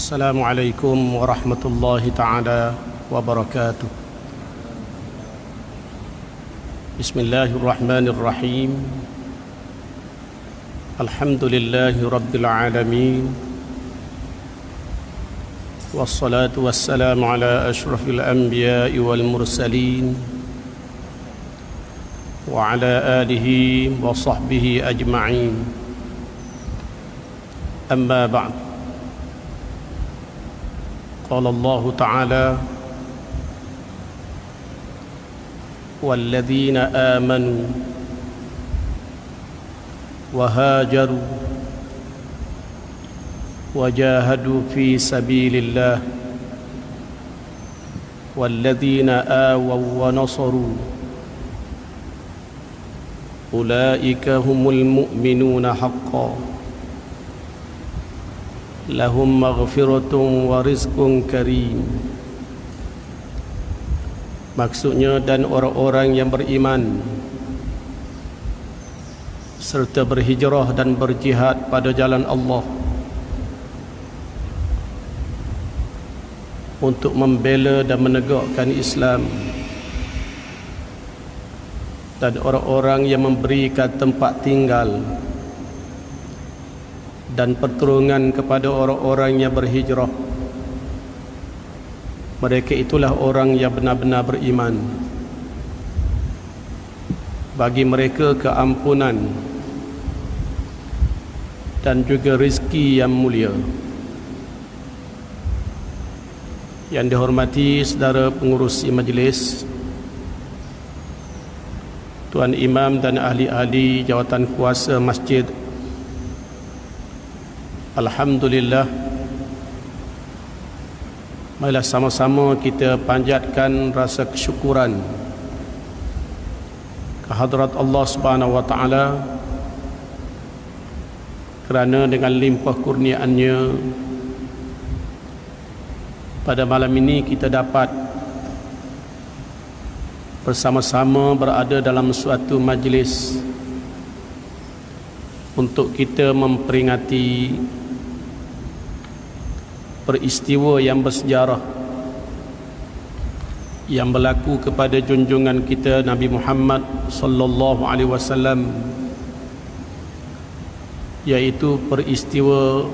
Assalamualaikum warahmatullahi ta'ala wabarakatuh. Bismillahirrahmanirrahim. Alhamdulillahi rabbil alamin. Wassalatu wassalamu ala ashrafil anbiya'i wal mursalin wa ala alihi wa sahbihi ajma'in. Amma ba'd. قال الله تعالى والذين آمنوا وهاجروا وجاهدوا في سبيل الله والذين آووا ونصروا أولئك هم المؤمنون حقا lahum maghfiratun wa rizqun karim. Maksudnya, dan orang-orang yang beriman serta berhijrah dan berjihad pada jalan Allah untuk membela dan menegakkan Islam, dan orang-orang yang memberikan tempat tinggal dan pertolongan kepada orang-orang yang berhijrah. Mereka itulah orang yang benar-benar beriman. Bagi mereka keampunan dan juga rezeki yang mulia. Yang dihormati saudara pengurusi majlis, Tuan Imam dan ahli-ahli jawatan kuasa masjid, alhamdulillah, marilah sama-sama kita panjatkan rasa kesyukuran kehadrat Allah Subhanahu wa taala kerana dengan limpah kurniaannya pada malam ini kita dapat bersama-sama berada dalam suatu majlis untuk kita memperingati peristiwa yang bersejarah yang berlaku kepada junjungan kita Nabi Muhammad sallallahu alaihi wasallam, yaitu peristiwa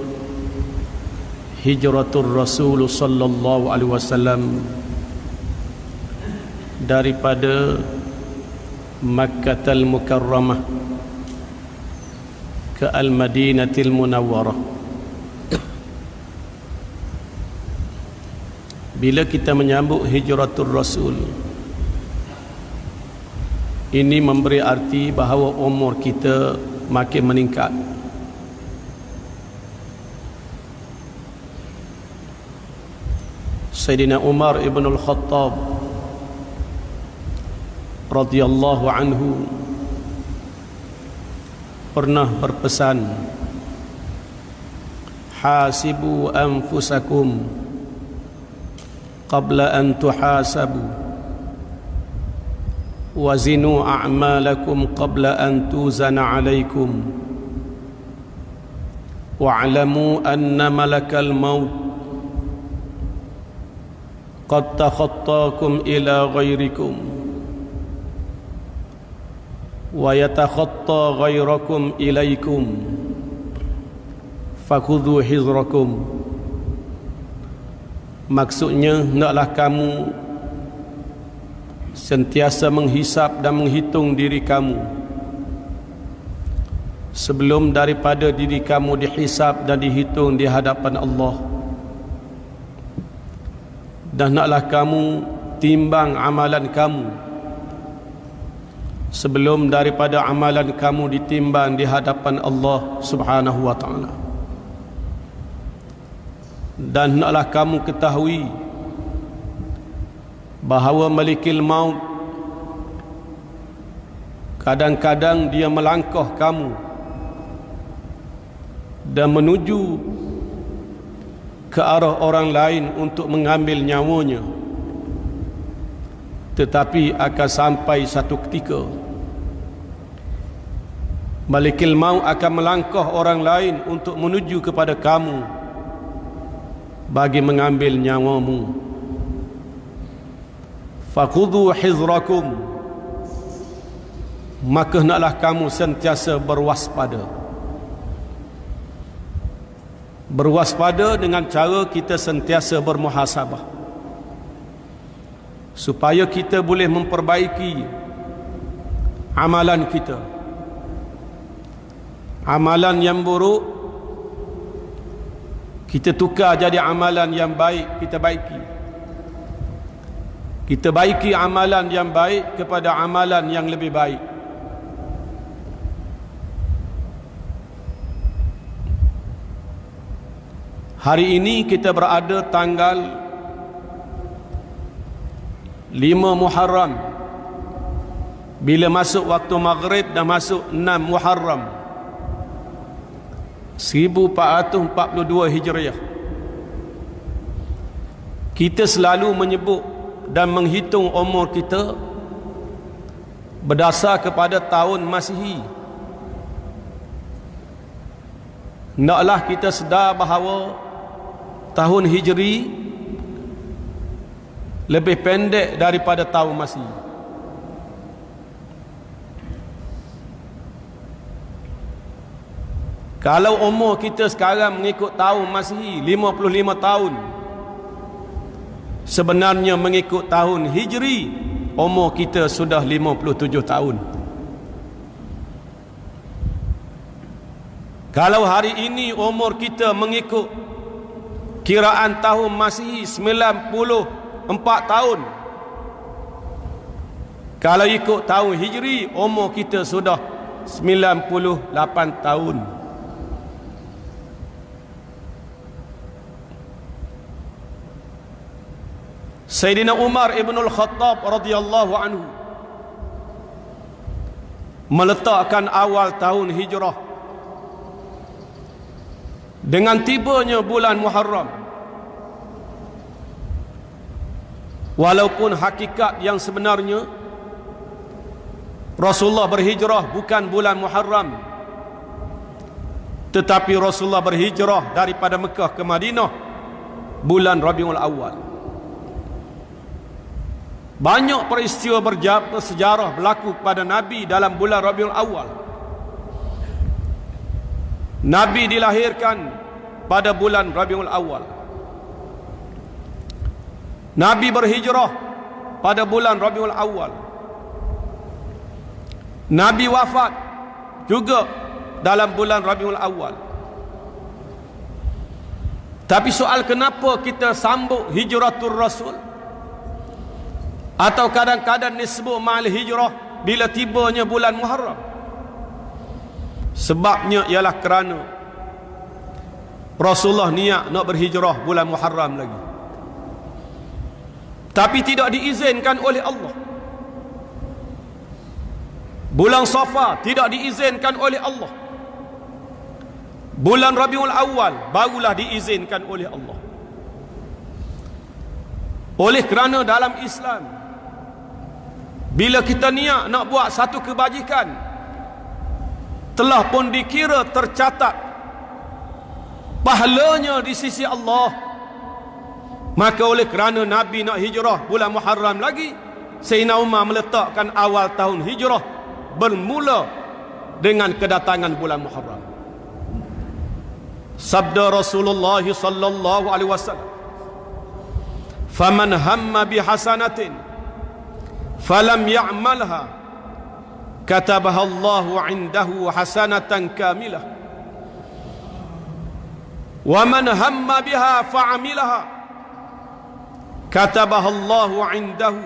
hijratul Rasul sallallahu alaihi wasallam daripada Makkatul Mukarramah ke Al-Madinatil Munawwarah. Bila kita menyambut hijratul Rasul, ini memberi arti bahawa umur kita makin meningkat. Sayyidina Umar ibn al-Khattab radhiyallahu anhu pernah berpesan, hasibu anfusakum qabla an tuhasabu wazinu a'malakum qabla an tuzana alaikum wa'lamu anna malakal maut qad takhattakum ila ghairikum wa yatakhatta ghairakum ilaikum fakhudhu hizrakum. Maksudnya, hendaklah kamu sentiasa menghisap dan menghitung diri kamu sebelum daripada diri kamu dihisap dan dihitung di hadapan Allah. Dan hendaklah kamu timbang amalan kamu sebelum daripada amalan kamu ditimbang di hadapan Allah Subhanahu wa ta'ala. Dan hendaklah kamu ketahui bahawa Malikil Maut kadang-kadang dia melangkah kamu dan menuju ke arah orang lain untuk mengambil nyawanya, tetapi akan sampai satu ketika Malikil Maut akan melangkah orang lain untuk menuju kepada kamu, bagi mengambil nyawamu. Fakhudhu hizrakum, maka hendaklah kamu sentiasa berwaspada. Berwaspada dengan cara kita sentiasa bermuhasabah, supaya kita boleh memperbaiki amalan kita. Amalan yang buruk kita tukar jadi amalan yang baik, kita baiki. Kita baiki amalan yang baik kepada amalan yang lebih baik. Hari ini kita berada tanggal 5 Muharram. Bila masuk waktu maghrib dah masuk 6 Muharram 1442 Hijriah. Kita selalu menyebut dan menghitung umur kita berdasar kepada tahun Masihi. Hendaklah kita sedar bahawa tahun Hijri lebih pendek daripada tahun Masihi. Kalau umur kita sekarang mengikut tahun Masihi 55 tahun, sebenarnya mengikut tahun Hijri umur kita sudah 57 tahun. Kalau hari ini umur kita mengikut kiraan tahun Masihi 94 tahun, kalau ikut tahun Hijri umur kita sudah 98 tahun. Sayyidina Umar ibn al-Khattab radhiyallahu anhu meletakkan awal tahun hijrah dengan tibanya bulan Muharram. Walaupun hakikat yang sebenarnya Rasulullah berhijrah bukan bulan Muharram, tetapi Rasulullah berhijrah daripada Mekah ke Madinah bulan Rabiul Awal. Banyak peristiwa bersejarah berlaku pada Nabi dalam bulan Rabiul Awal. Nabi dilahirkan pada bulan Rabiul Awal. Nabi berhijrah pada bulan Rabiul Awal. Nabi wafat juga dalam bulan Rabiul Awal. Tapi soal kenapa kita sambut hijratul Rasul, atau kadang-kadang disebut ma'al hijrah bila tibanya bulan Muharram, sebabnya ialah kerana Rasulullah niat nak berhijrah bulan Muharram lagi, tapi tidak diizinkan oleh Allah. Bulan Safar tidak diizinkan oleh Allah. Bulan Rabiul Awal barulah diizinkan oleh Allah. Oleh kerana dalam Islam, bila kita niat nak buat satu kebajikan, telah pun dikira tercatat pahalanya di sisi Allah. Maka oleh kerana Nabi nak hijrah bulan Muharram lagi, Sayyidina Umar meletakkan awal tahun hijrah bermula dengan kedatangan bulan Muharram. Sabda Rasulullah sallallahu alaihi wasallam, "Faman hamma bihasanatin falam ya'malha katabaha Allahu 'indahu hasanatan kamilah wa man hamma biha fa'amilaha katabaha Allahu 'indahu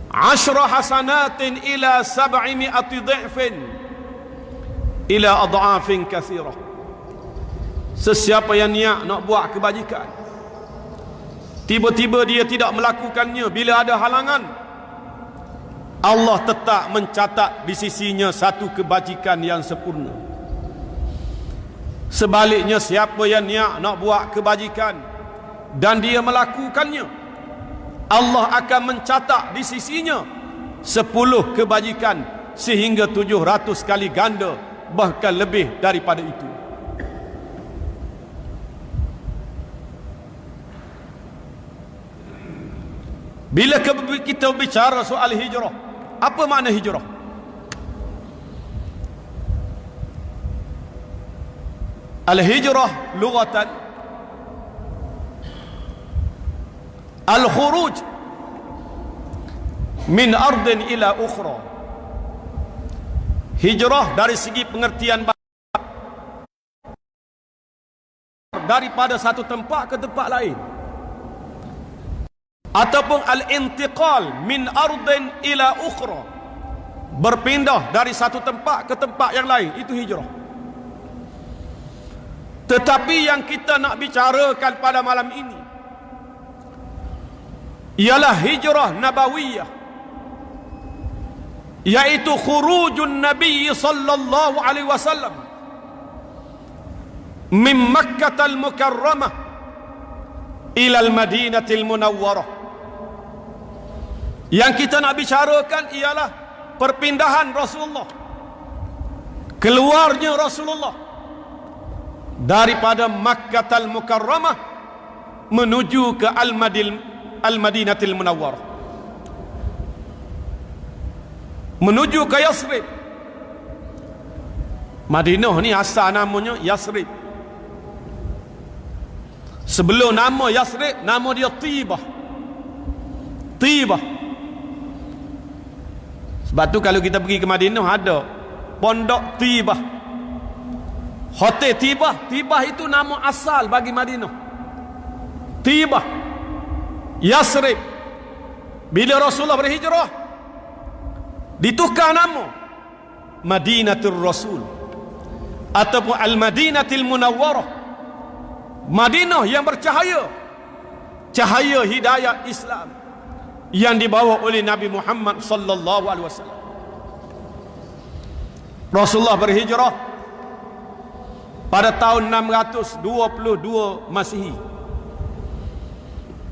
10 hasanatin ila 700 dha'fin ila adha'afin katsirah." Sesiapa yang niat nak buat kebajikan, tiba-tiba dia tidak melakukannya bila ada halangan, Allah tetap mencatat di sisinya satu kebajikan yang sempurna. Sebaliknya, siapa yang niat nak buat kebajikan dan dia melakukannya, Allah akan mencatat di sisinya 10 kebajikan sehingga 700 kali ganda, bahkan lebih daripada itu. Bila kita bicara soal hijrah, apa makna hijrah? Al-hijrah lughatan al-khuruj min ardin ila ukhra. Hijrah dari segi pengertian daripada satu tempat ke tempat lain, ataupun al-intiqal min ardin ila ukhra, berpindah dari satu tempat ke tempat yang lain, itu hijrah. Tetapi yang kita nak bicarakan pada malam ini ialah hijrah nabawiyah, yaitu khurujun Nabi sallallahu alaihi wasallam min Makkah al-Mukarramah ila al-Madinah al-Munawwarah. Yang kita nak bicarakan ialah perpindahan Rasulullah, keluarnya Rasulullah daripada Makkah al-Mukarramah menuju ke Al-Madinah al-Munawwarah, menuju ke Yasrib. Madinah ni asal namanya Yasrib. Sebelum nama Yasrib, nama dia Tibah. Tibah. Sebab tu kalau kita pergi ke Madinah ada pondok Tibah, Hotel Tibah. Tibah itu nama asal bagi Madinah. Tibah, Yasrib. Bila Rasulullah berhijrah, ditukar nama Madinatul Rasul ataupun Al-Madinatul Munawwarah, Madinah yang bercahaya, cahaya hidayah Islam yang dibawa oleh Nabi Muhammad sallallahu alaihi wasallam. Rasulullah berhijrah pada tahun 622 Masihi.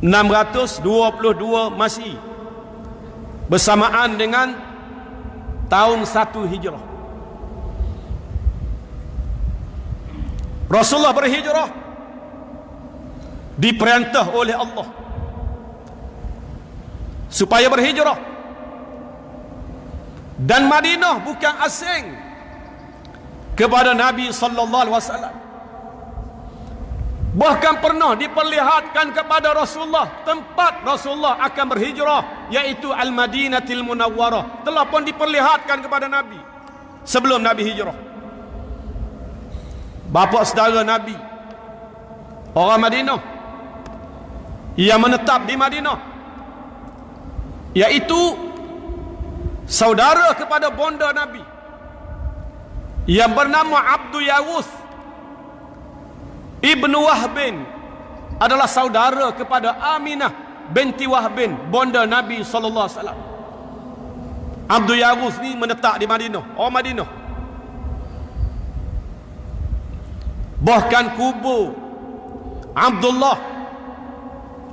622 Masihi, bersamaan dengan tahun 1 Hijrah. Rasulullah berhijrah diperintah oleh Allah supaya berhijrah, dan Madinah bukan asing kepada Nabi sallallahu alaihi wasallam. Bahkan pernah diperlihatkan kepada Rasulullah tempat Rasulullah akan berhijrah, iaitu Al-Madinatul Munawwarah. Telah pun diperlihatkan kepada Nabi sebelum Nabi hijrah. Bapa saudara Nabi, orang Madinah yang menetap di Madinah, iaitu saudara kepada bonda Nabi yang bernama Abdul Yawus Ibnu Wahbin, adalah saudara kepada Aminah binti Wahbin, bonda Nabi sallallahu alaihi wasallam. Abdul Yawus ni menetap di Madinah, orang Madinah. Bahkan kubur Abdullah,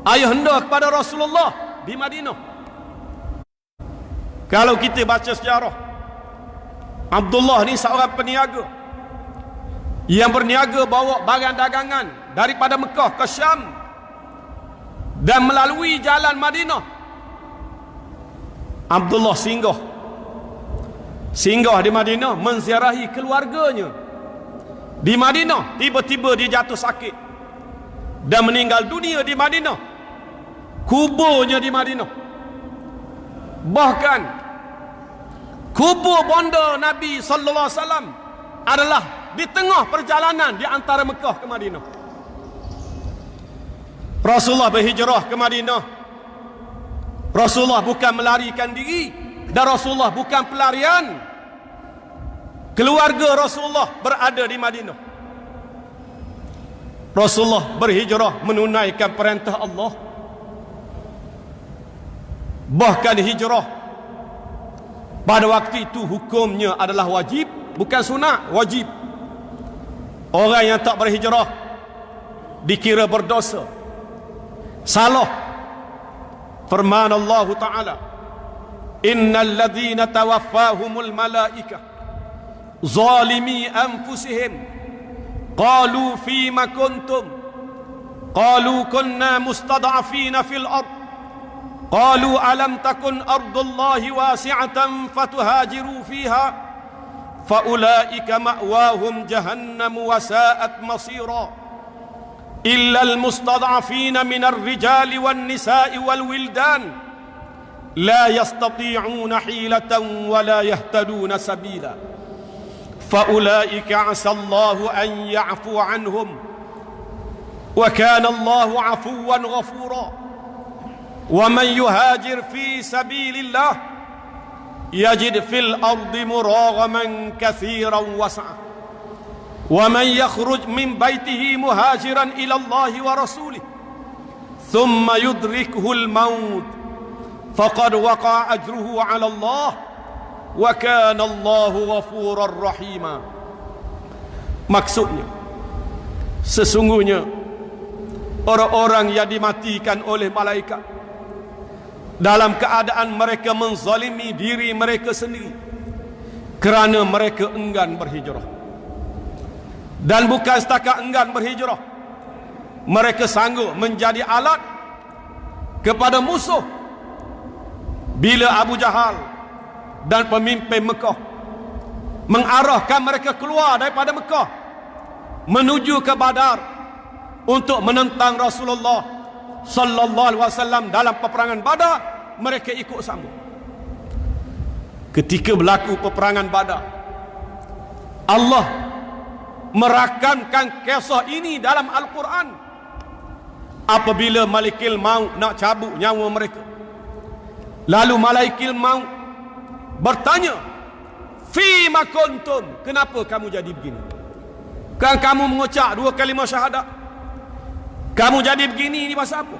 ayahanda kepada Rasulullah, di Madinah. Kalau kita baca sejarah, Abdullah ni seorang peniaga yang berniaga bawa barang dagangan daripada Mekah ke Syam dan melalui jalan Madinah. Abdullah singgah di Madinah, menziarahi keluarganya di Madinah. Tiba-tiba dia jatuh sakit dan meninggal dunia di Madinah. Kuburnya di Madinah. Bahkan kubur bonda Nabi sallallahu alaihi wasallam adalah di tengah perjalanan di antara Mekah ke Madinah. Rasulullah berhijrah ke Madinah. Rasulullah bukan melarikan diri, dan Rasulullah bukan pelarian. Keluarga Rasulullah berada di Madinah. Rasulullah berhijrah menunaikan perintah Allah. Bahkan hijrah pada waktu itu hukumnya adalah wajib, bukan sunat, wajib. Orang yang tak berhijrah dikira berdosa, salah. Firman Allah Ta'ala, innal ladzina tawaffahumul malaikah zalimi anfusihim qalu fima kuntum qalu kunna mustad'afina fil ard qalu alam takun ardullahi wasi'atan fatuhajiru fiha faulaika ma'wahum jahannam wa sa'at masira illa almustad'afina minar rijali wan nisa'i wal wildan la yastati'una hilatan wa la yahtaduna sabila faulaika 'asa Allahu an ya'fu 'anhum wa kana Allahu 'afuwan ghafura wa man yuhajir fi sabilillah yajid fil ardi muraghaman katsiran was'a wa man yakhruj min baitihi muhajiran ila Allah wa rasulih thumma yudrikuhu al-maut faqad waqa'a ajruhu 'ala Allah wa kana Allahu ghafurar rahima. Maksudnya, sesungguhnya orang-orang yang dimatikan oleh malaikat dalam keadaan mereka menzalimi diri mereka sendiri kerana mereka enggan berhijrah. Dan bukan setakat enggan berhijrah, mereka sanggup menjadi alat kepada musuh. Bila Abu Jahal dan pemimpin Mekah mengarahkan mereka keluar daripada Mekah menuju ke Badar untuk menentang Rasulullah sallallahu alaihi wasallam dalam peperangan Badar, mereka ikut sambung. Ketika berlaku peperangan Badar, Allah merakamkan kisah ini dalam Al-Quran. Apabila Malikul Maut nak cabut nyawa mereka, lalu Malikul Maut bertanya, fima kuntum, kenapa kamu jadi begini? Kan kamu mengucap 2 kalimah syahadat, kamu jadi begini, ini pasal apa?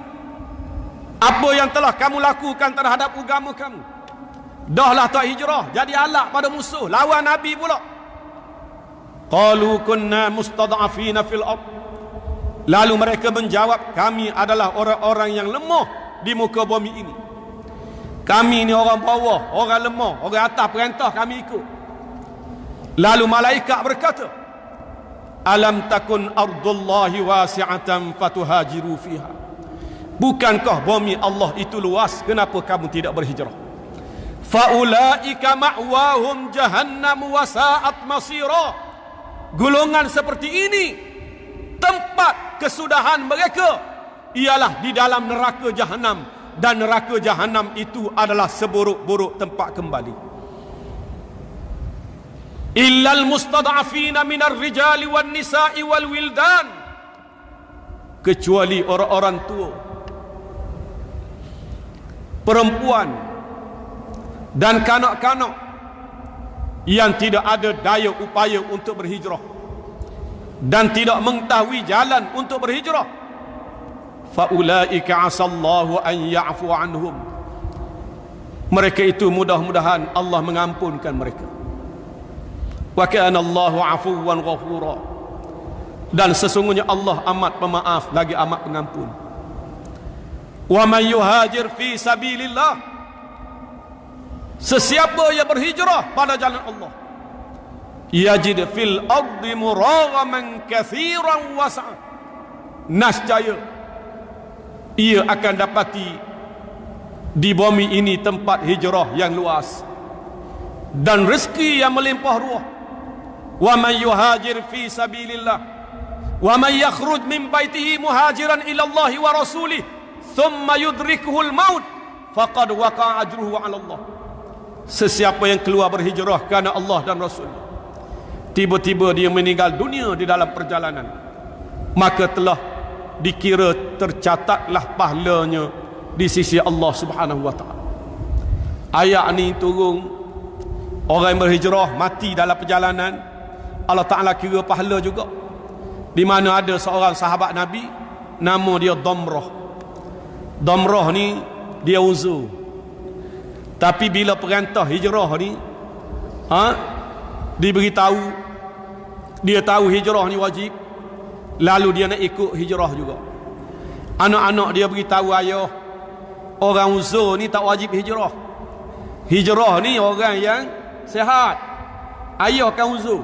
Apa yang telah kamu lakukan terhadap agama kamu? Dahlah tak hijrah, jadi alat pada musuh, lawan Nabi pula. Qalu kunna mustad'afina fil ard. Lalu mereka menjawab, kami adalah orang-orang yang lemah di muka bumi ini. Kami ni orang bawah, orang lemah, orang atas perintah kami ikut. Lalu malaikat berkata, alam takun ardullahi wasi'atan fatuhajiru fiha. Bukankah bumi Allah itu luas, kenapa kamu tidak berhijrah? Faulaika ma'wahum jahannam wa sa'at masira. Golongan seperti ini tempat kesudahan mereka ialah di dalam neraka jahanam, dan neraka jahanam itu adalah seburuk-buruk tempat kembali. Illal mustad'afina minar rijali wan nisa'i wal wildan, kecuali orang-orang tua, perempuan dan kanak-kanak yang tidak ada daya upaya untuk berhijrah dan tidak mengetahui jalan untuk berhijrah. Faulaika 'asallahu an ya'fu anhum. Mereka itu mudah-mudahan Allah mengampunkan mereka. Wa kana Allahu 'afuwan ghafura. Dan sesungguhnya Allah amat pemaaf lagi amat pengampun. Wa man yuhajir fi sabilillah, sesiapa yang berhijrah pada jalan Allah, yajid fil ardi muraghaman katsiran was'a. Nascaya ia akan dapati di bumi ini tempat hijrah yang luas dan rezeki yang melimpah ruah. Wa man yuhajir fi sabilillah wa man yakhruj min baitihi muhajiran ila Allah wa rasulih thumma yudrikuhu al-maut faqad waqa'a ajruhu 'ala Allah. Sesiapa yang keluar berhijrah kerana Allah dan Rasul, tiba-tiba dia meninggal dunia di dalam perjalanan, maka telah dikira tercatatlah pahalanya di sisi Allah Subhanahu wa taala. Ayat ni turun, orang yang berhijrah mati dalam perjalanan, Allah Taala kira pahala juga. Di mana ada seorang sahabat Nabi, nama dia Damrah. Damrah ni dia uzur. Tapi bila perintah hijrah ni diberitahu, dia tahu hijrah ni wajib, lalu dia nak ikut hijrah juga. Anak-anak dia beritahu ayah, orang uzur ni tak wajib hijrah. Hijrah ni orang yang sihat. Ayah kan uzur.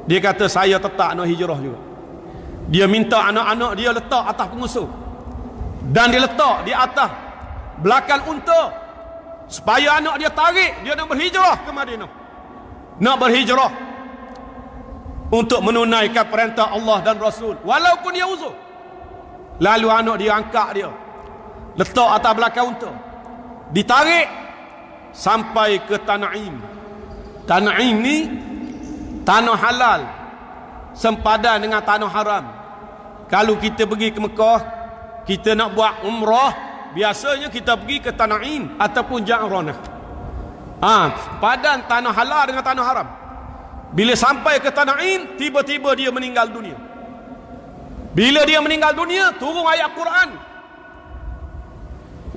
Dia kata saya tetap nak hijrah juga. Dia minta anak-anak dia letak atas pengusuh, dan dia letak di atas belakang unta, supaya anak dia tarik, dia nak berhijrah ke Madinah, nak berhijrah untuk menunaikan perintah Allah dan Rasul, walaupun dia uzur. Lalu anak dia angkat dia, letak atas belakang unta, ditarik sampai ke Tan'im. Tan'im ni tanah halal, sempadan dengan tanah haram. Kalau kita pergi ke Mekah, kita nak buat umrah, biasanya kita pergi ke Tan'im ataupun Ja'ranah. Padan tanah halal dengan tanah haram. Bila sampai ke Tan'im, tiba-tiba dia meninggal dunia. Bila dia meninggal dunia, turun ayat Quran.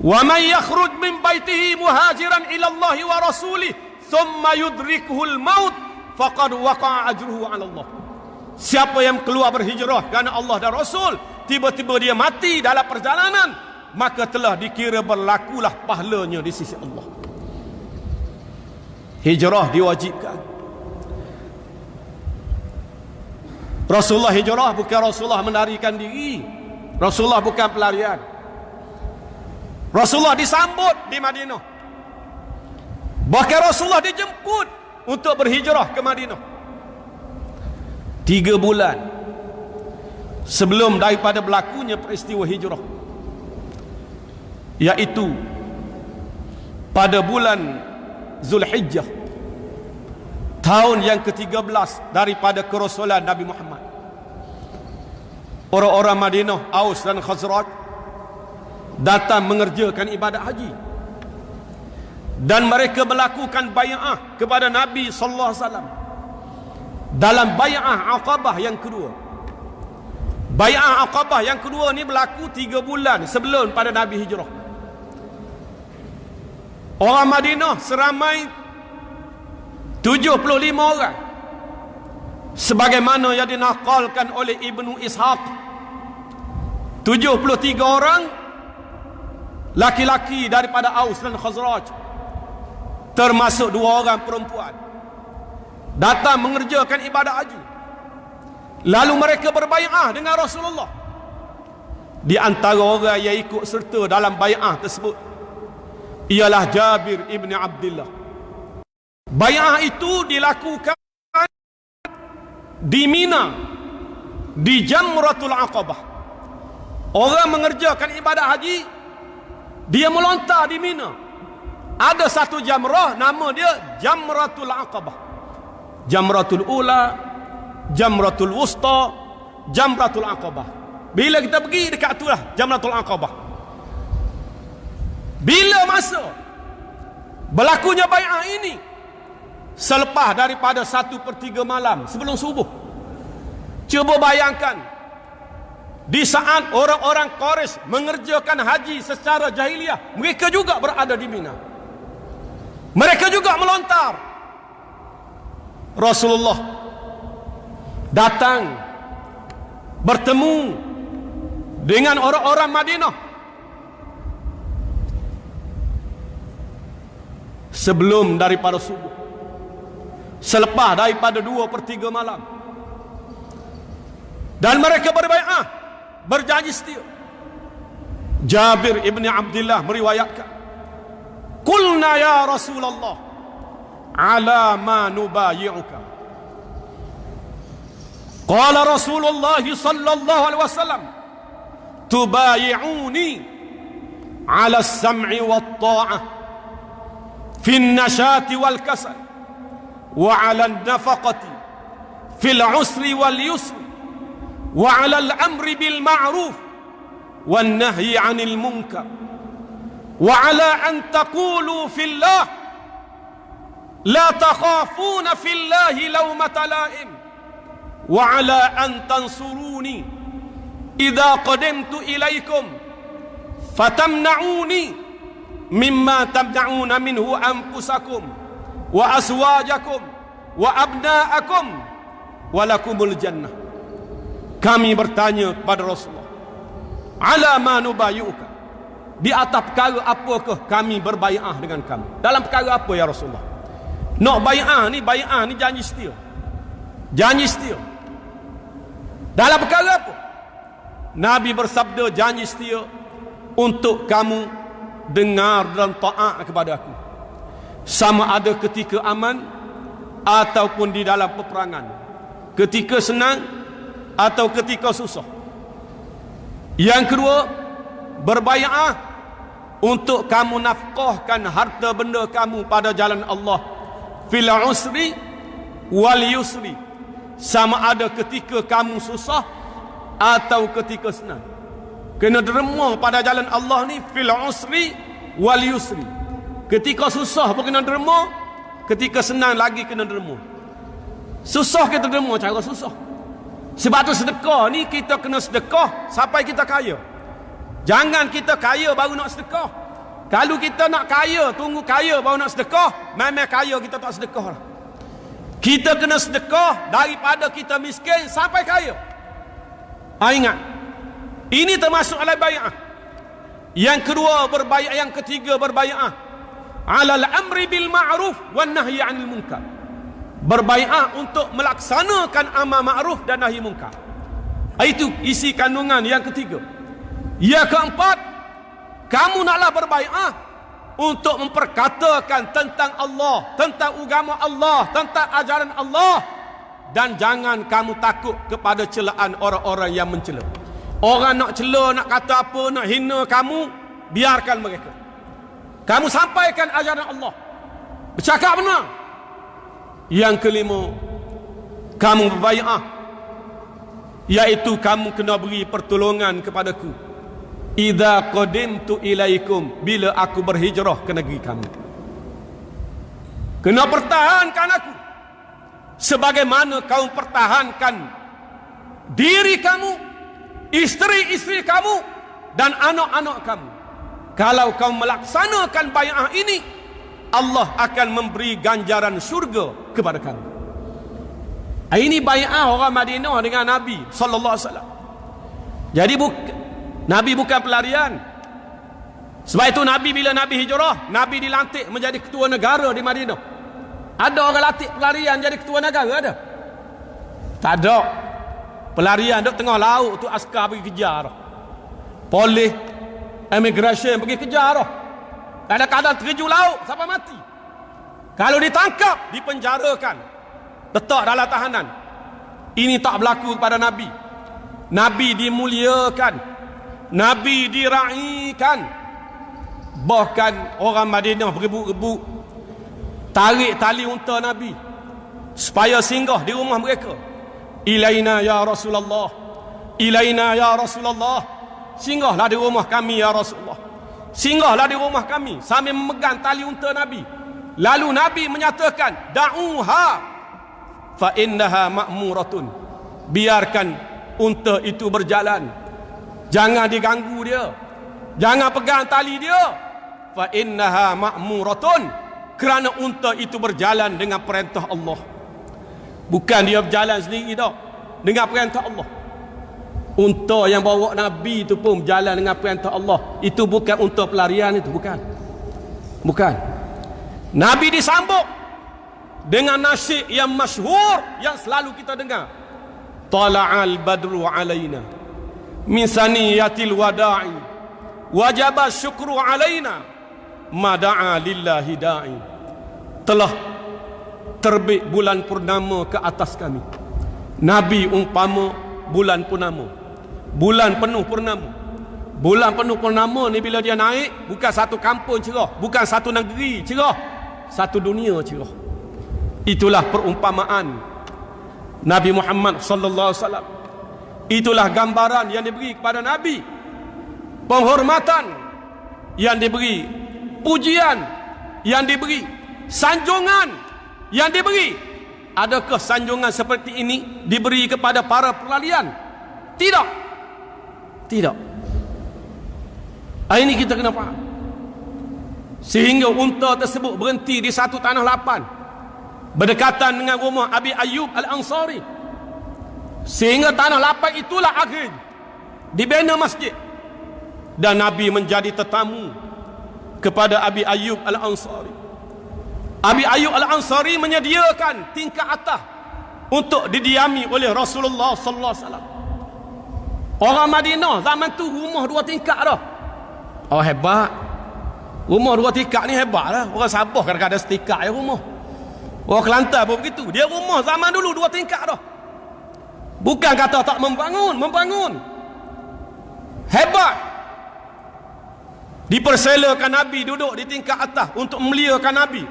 Wa man yakhruj min baitihi muhajiran ila Allah wa rasulih thumma yudrikuhul maut faqad waqa'a ajruhu 'ala Allah. Siapa yang keluar berhijrah kerana Allah dan Rasul, tiba-tiba dia mati dalam perjalanan, maka telah dikira berlakulah pahalanya di sisi Allah. Hijrah diwajibkan. Rasulullah hijrah bukan Rasulullah menarikan diri. Rasulullah bukan pelarian. Rasulullah disambut di Madinah. Bahkan Rasulullah dijemput untuk berhijrah ke Madinah 3 bulan sebelum daripada berlakunya peristiwa hijrah, iaitu pada bulan Zulhijjah, tahun yang ke-13 daripada kerasulan Nabi Muhammad. Orang-orang Madinah, Aus dan Khazraj, datang mengerjakan ibadat haji, dan mereka melakukan bai'ah kepada Nabi sallallahu alaihi wasallam dalam bai'ah Aqabah yang kedua. Bai'ah Aqabah yang kedua ni berlaku 3 bulan sebelum pada Nabi hijrah. Orang Madinah seramai 75 orang, sebagaimana yang dinaqalkan oleh Ibnu Ishaq. 73 orang laki-laki daripada Aus dan Khazraj, termasuk 2 orang perempuan, datang mengerjakan ibadat haji. Lalu mereka berbai'ah dengan Rasulullah. Di antara orang yang ikut serta dalam bai'ah tersebut ialah Jabir ibn Abdullah. Bai'ah itu dilakukan di Mina, di Jamratul Aqabah. Orang mengerjakan ibadat haji, dia melontar di Mina. Ada satu jamrah, nama dia Jamratul Aqabah. Jamratul Ula, Jamratul Wusta, Jamratul Aqabah. Bila kita pergi dekat tu lah Jamratul Aqabah. Bila masa berlakunya bai'ah ini, selepas daripada 1/3 malam sebelum subuh. Cuba bayangkan, di saat orang-orang Quraisy mengerjakan haji secara jahiliah, mereka juga berada di Mina. Mereka juga melontar. Rasulullah datang bertemu dengan orang-orang Madinah sebelum daripada subuh, selepas daripada 2/3 malam, dan mereka berbai'ah, berjanji setia. Jabir ibn Abdullah meriwayatkan, "Qulna ya Rasulullah, ala ma nubayi'uka." Qala Rasulullah sallallahu alaihi wasallam, "Tubayi'uni ala as-sam'i wat-ta'ah fi an-nashati wal-kasal wa 'ala an-nafaqati fil 'usri wal-yusri wa 'ala al-amri bil ma'ruf wan-nahyi 'anil munkar wa 'ala an taqulu fillah la takhafuna fillahi lawmata la'im wa 'ala an tansuruni idza qadimtu ilaykum fatamna'uni mimma tabda'una minhu anfusakum wa aswajakum wa abna'akum wa lakumul jannah." Kami bertanya kepada Rasulullah, "Ala ma nubayyuka?" Di atas perkara apakah kami berbai'ah dengan kamu? Dalam perkara apa ya Rasulullah? Nak bai'ah ni janji setia. Janji setia. Dalam perkara apa? Nabi bersabda, janji setia untuk kamu dengar dan taat kepada aku, sama ada ketika aman ataupun di dalam peperangan, ketika senang atau ketika susah. Yang kedua, berbai'ah untuk kamu nafkahkan harta benda kamu pada jalan Allah, fil usri wal yusri, sama ada ketika kamu susah atau ketika senang. Kena derma pada jalan Allah ni fil usri wal yusri. Ketika susah pun kena derma, ketika senang lagi kena derma. Susah kita derma cara susah. Sebab tu sedekah ni kita kena sedekah sampai kita kaya. Jangan kita kaya baru nak sedekah. Kalau kita nak kaya, tunggu kaya baru nak sedekah, memang kaya kita tak sedekah lah. Kita kena sedekah daripada kita miskin sampai kaya. Ingat, ini termasuk alai bai'ah. Yang kedua berbai'ah, yang ketiga berbai'ah alal amri bil ma'ruf wan nahyi 'anil munkar. Berbai'ah untuk melaksanakan amar ma'ruf dan nahi munkar. Itu isi kandungan yang ketiga. Yang keempat, kamu naklah berbai'ah untuk memperkatakan tentang Allah, tentang agama Allah, tentang ajaran Allah, dan jangan kamu takut kepada celaan orang-orang yang mencela. Orang nak cela, nak kata apa, nak hina kamu, biarkan mereka. Kamu sampaikan ajaran Allah, bercakap benar. Yang kelima, kamu berbai'ah, iaitu kamu kena beri pertolongan kepadaku idza qadimtu ilaikum, bila aku berhijrah ke negeri kamu. Kena pertahankan aku sebagaimana kamu pertahankan diri kamu, isteri-isteri kamu dan anak-anak kamu. Kalau kamu melaksanakan bai'ah ini, Allah akan memberi ganjaran syurga kepada kamu. Ini bai'ah orang Madinah dengan Nabi sallallahu alaihi wasallam. Jadi Nabi bukan pelarian. Sebab itu Nabi bila Nabi hijrah, Nabi dilantik menjadi ketua negara di Madinah. Ada orang lantik pelarian jadi ketua negara ada? Tak ada. Pelarian duduk tengah laut tu, askar pergi kejar. Polis immigration pergi kejar. Kadang-kadang terjun laut sampai mati. Kalau ditangkap, dipenjarakan, letak dalam tahanan. Ini tak berlaku kepada Nabi. Nabi dimuliakan, Nabi diraikan. Bahkan orang Madinah berebut-rebut tarik tali unta Nabi supaya singgah di rumah mereka. Ilaina ya Rasulullah, ilaina ya Rasulullah, singgahlah di rumah kami ya Rasulullah, singgahlah di rumah kami, sambil memegang tali unta Nabi. Lalu Nabi menyatakan, da'uha fa innaha ma'muratun, biarkan unta itu berjalan, jangan diganggu dia, jangan pegang tali dia. Fa innaha ma'muratun, kerana unta itu berjalan dengan perintah Allah. Bukan dia berjalan sendiri dah, dengan perintah Allah. Unta yang bawa Nabi itu pun berjalan dengan perintah Allah. Itu bukan unta pelarian, itu bukan. Bukan. Nabi disambut dengan nasyid yang masyhur yang selalu kita dengar. Tala'al badru alaina min saniyatil wada'i, wajaba syukru alaina ma da'a lillahi da'i. Telah terbit bulan purnama ke atas kami. Nabi umpama bulan purnama, bulan penuh purnama. Bulan penuh purnama ni bila dia naik, bukan satu kampung cerah, bukan satu negeri cerah, satu dunia cerah. Itulah perumpamaan Nabi Muhammad sallallahu alaihi wasallam. Itulah gambaran yang diberi kepada Nabi, penghormatan yang diberi, pujian yang diberi, sanjungan yang diberi. Adakah sanjungan seperti ini diberi kepada para pelarian? Tidak. Tidak. Ini kita kena faham. Sehingga unta tersebut berhenti di satu tanah lapang berdekatan dengan rumah Abi Ayyub Al-Ansari. Sehingga tanah lapang itulah akhir dibina masjid. Dan Nabi menjadi tetamu kepada Abi Ayyub Al-Ansari. Abi Ayyub Al-Ansari menyediakan tingkat atas untuk didiami oleh Rasulullah sallallahu alaihi wasallam. Orang Madinah zaman tu rumah 2 tingkat dah. Oh hebat. Rumah 2 tingkat ni hebat lah. Orang Sabah kadang-kadang setingkat ya rumah. Orang Kelantan pun begitu. Dia rumah zaman dulu 2 tingkat dah. Bukan kata tak membangun. Hebat. Diperselakan Nabi duduk di tingkat atas untuk meliakan Nabi.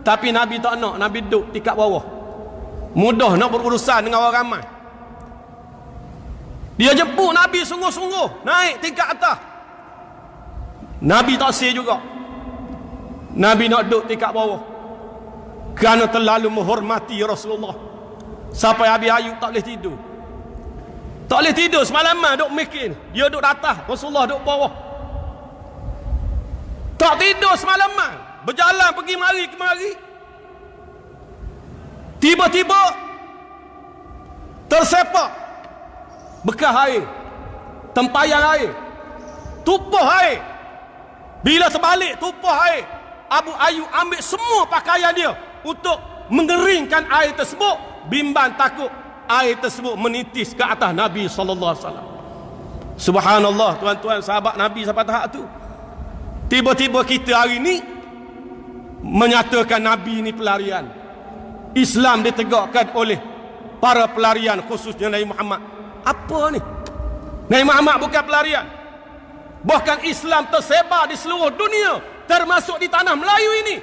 Tapi Nabi tak nak. Nabi duduk tingkat bawah. Mudah nak berurusan dengan orang ramai. Dia jemput Nabi sungguh-sungguh naik tingkat atas. Nabi tak sih juga. Nabi nak duduk tingkat bawah. Kerana terlalu menghormati Rasulullah. Sampai Abi Ayub tak boleh tidur. Tak boleh tidur semalaman duduk mikir. Dia duduk atas, Rasulullah duduk bawah. Tak tidur semalaman. Berjalan pergi mari kemari. Tiba-tiba tersepak bekas air, tempayan air, tumpah air. Bila terbalik tumpah air, Abu Ayub ambil semua pakaian dia untuk mengeringkan air tersebut. Bimbang takut air tersebut menitis ke atas Nabi SAW. Subhanallah, tuan-tuan, sahabat Nabi sampai tahap tu. Tiba-tiba kita hari ni menyatakan Nabi ni pelarian. Islam ditegakkan oleh para pelarian, khususnya Nabi Muhammad. Apa ni? Nabi Muhammad bukan pelarian. Bahkan Islam tersebar di seluruh dunia, termasuk di tanah Melayu ini.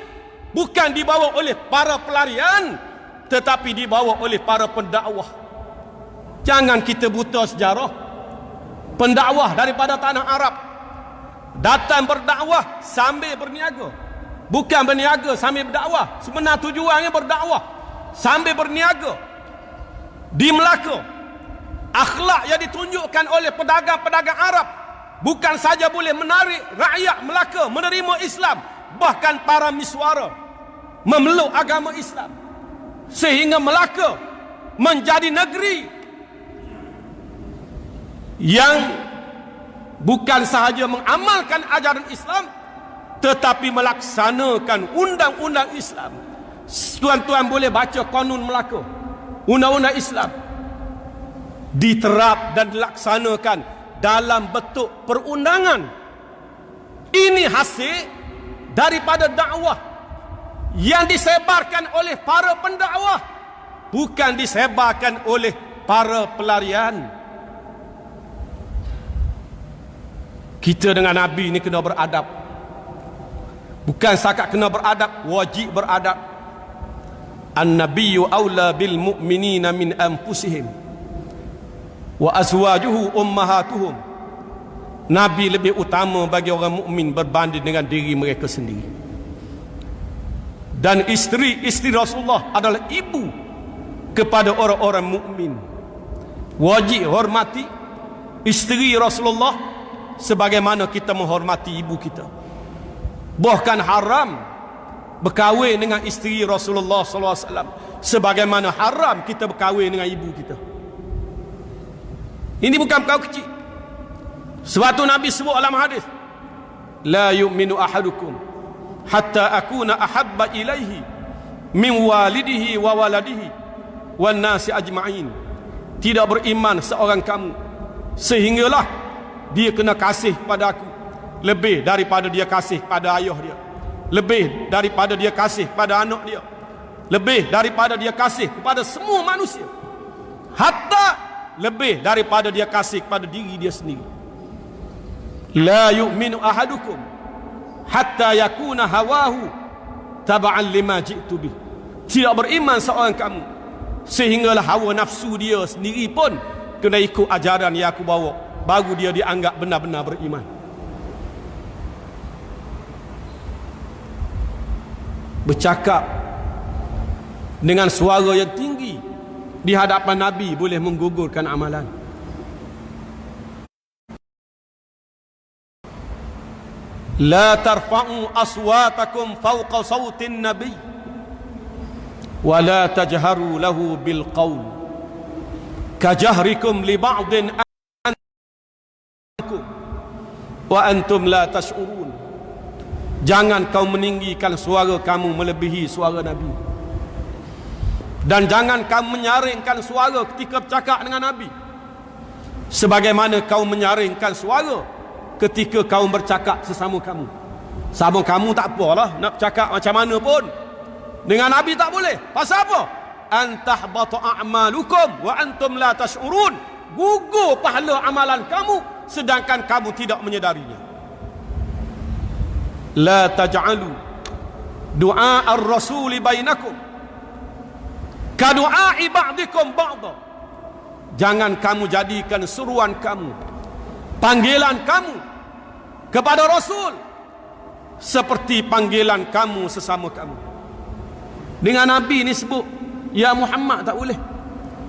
Bukan dibawa oleh para pelarian, tetapi dibawa oleh para pendakwah. Jangan kita buta sejarah. Pendakwah daripada tanah Arab datang berdakwah sambil berniaga. Bukan berniaga sambil berdakwah. Sebenar tujuannya berdakwah sambil berniaga. Di Melaka, akhlak yang ditunjukkan oleh pedagang-pedagang Arab bukan saja boleh menarik rakyat Melaka menerima Islam, bahkan para miswara memeluk agama Islam, sehingga Melaka menjadi negeri yang bukan sahaja mengamalkan ajaran Islam, tetapi melaksanakan undang-undang Islam. Tuan-tuan boleh baca kanun Melaka, undang-undang Islam diterap dan dilaksanakan dalam bentuk perundangan. Ini hasil daripada dakwah yang disebarkan oleh para pendakwah, bukan disebarkan oleh para pelarian. Kita dengan Nabi ni kena beradab. Bukan sakat kena beradab, wajib beradab. An-nabiyyu aula bil mu'minina min anfusihim wa azwajuhu ummahatuhum. Nabi lebih utama bagi orang mukmin berbanding dengan diri mereka sendiri. Dan isteri-isteri Rasulullah adalah ibu kepada orang-orang mukmin. Wajib hormati isteri Rasulullah sebagaimana kita menghormati ibu kita. Bahkan haram berkahwin dengan isteri Rasulullah SAW sebagaimana haram kita berkahwin dengan ibu kita. Ini bukan perkara kecil. Sebab tu Nabi sebut dalam hadis, la yu'minu ahadukum hatta akuna ahabba ilaihi min walidihi wa waladihi wan nasi ajma'in. Tidak beriman seorang kamu sehinggalah dia kena kasih pada aku lebih daripada dia kasih pada ayah dia, lebih daripada dia kasih pada anak dia, lebih daripada dia kasih kepada semua manusia, hatta lebih daripada dia kasih kepada diri dia sendiri. La yu'minu ahadukum hatta yakuna hawahu taba'an lima ji'tu bih. Tidak beriman seorang kamu sehinggalah hawa nafsu dia sendiri pun kena ikut ajaran yang aku bawa, baru dia dianggap benar-benar beriman. Bercakap dengan suara yang tinggi di hadapan Nabi boleh menggugurkan amalan. La tarfa'u aswatakum fawqa sawtin nabi wa la tajharu lahu bil qawl kajahrikum li ba'din wa antum la tash'urun. Jangan kau meninggikan suara kamu melebihi suara Nabi, dan jangan kamu menyaringkan suara ketika bercakap dengan Nabi sebagaimana kau menyaringkan suara ketika kau bercakap sesama kamu. Sama kamu tak apalah nak cakap macam mana pun. Dengan Nabi tak boleh. Pasal apa? Antahbata a'malukum wa antum la tash'urun. Gugur pahala amalan kamu sedangkan kamu tidak menyedarinya. La taj'alu du'a ar-rasuli bainakum ka du'a'i ba'dikum ba'da. Jangan kamu jadikan seruan kamu, panggilan kamu kepada Rasul seperti panggilan kamu sesama kamu. Dengan Nabi ni sebut ya Muhammad tak boleh.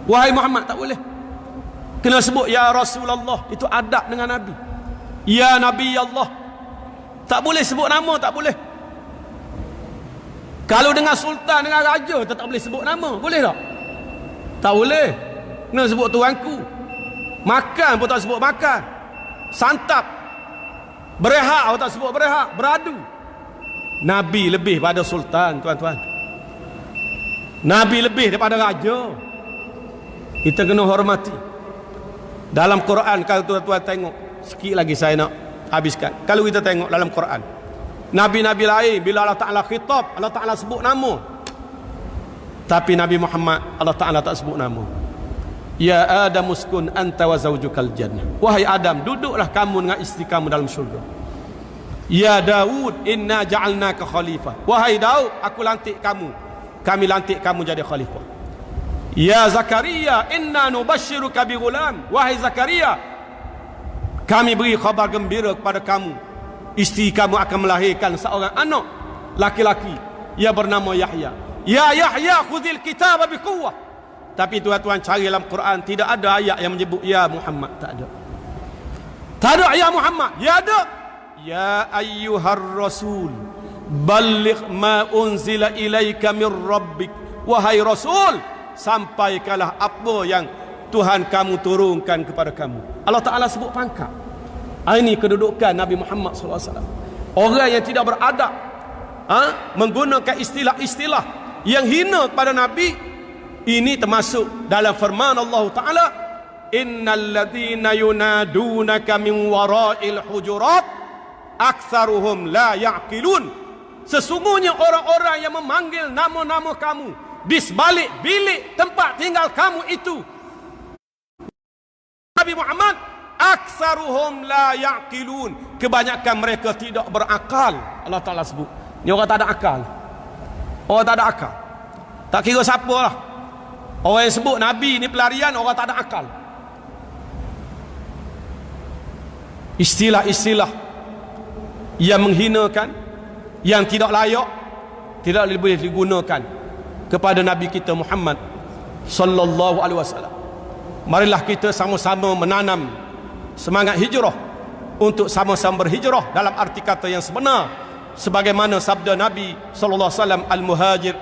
Wahai Muhammad tak boleh. Kena sebut ya Rasulullah, itu adab dengan Nabi. Ya Nabi Allah. Tak boleh sebut nama, tak boleh. Kalau dengan sultan, dengan raja tak boleh sebut nama, boleh tak? Tak boleh. Kena sebut tuanku. Makan pun tak sebut makan. Santap, berehak pun tak sebut berehak. Beradu. Nabi lebih pada sultan, tuan-tuan. Nabi lebih daripada raja. Kita kena hormati. Dalam Quran, kalau tuan-tuan tengok, sikit lagi saya nak habiskan. Kalau kita tengok dalam Quran, Nabi-Nabi lain bila Allah Ta'ala khitab, Allah Ta'ala sebut nama. Tapi Nabi Muhammad, Allah Ta'ala tak sebut nama. Ya Adam uskun anta wa zawjukal jannah. Wahai Adam, duduklah kamu dengan isteri kamu dalam syurga. Ya Daud, inna ja'alnaka khalifah. Wahai Daud, aku lantik kamu. Kami lantik kamu jadi khalifah. Ya Zakaria, inna nubashiruka bi ghulam. Wahai Zakaria, kami beri khabar gembira kepada kamu. Isteri kamu akan melahirkan seorang anak laki-laki yang bernama Yahya. Ya Yahya, khudhil kitab bi quwwah. Tapi tuan-tuan cari dalam Quran, tidak ada ayat yang menyebut ya Muhammad. Tak ada. Tak ada ya Muhammad. Ya ada. Ya ayyuhar rasul, balligh ma unzila ilaika min rabbik. Wahai Rasul, sampaikanlah apa yang Tuhan kamu turunkan kepada kamu. Allah Ta'ala sebut pangkat. Ini kedudukan Nabi Muhammad SAW. Orang yang tidak beradab, menggunakan istilah-istilah yang hina kepada Nabi, ini termasuk dalam firman Allah Ta'ala, innal ladhina yunadunaka min wara'il hujurat aktsaruhum la ya'qilun. Sesungguhnya orang-orang yang memanggil nama-nama kamu di sebalik bilik tempat tinggal kamu itu, Nabi Muhammad, aktsaruhum la ya'qilun, kebanyakan mereka tidak berakal. Allah Ta'ala sebut ni orang tak ada akal. Orang tak ada akal. Tak kira siapa lah. Orang yang sebut Nabi ni pelarian, orang tak ada akal. Istilah-istilah yang menghinakan, yang tidak layak, tidak boleh digunakan kepada Nabi kita Muhammad sallallahu alaihi wasallam. Marilah kita sama-sama menanam semangat hijrah untuk sama-sama berhijrah dalam arti kata yang sebenar, sebagaimana sabda Nabi sallallahu alaihi wasallam, al-muhajir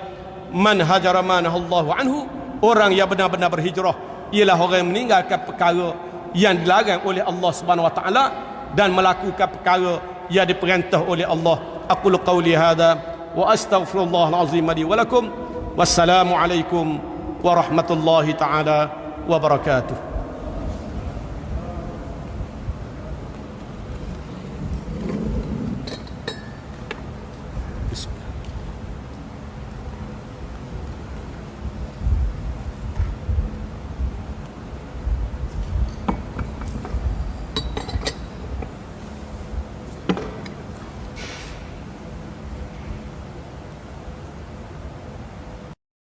man hajara ma nahallahu anhu. Orang yang benar-benar berhijrah ialah orang yang meninggalkan perkara yang dilarang oleh Allah Subhanahu wa taala dan melakukan perkara yang diperintah oleh Allah. Aqulu qawli hadha wa astaghfirullahal azim li wa lakum. Wassalamu alaikum warahmatullahi taala wabarakatuh.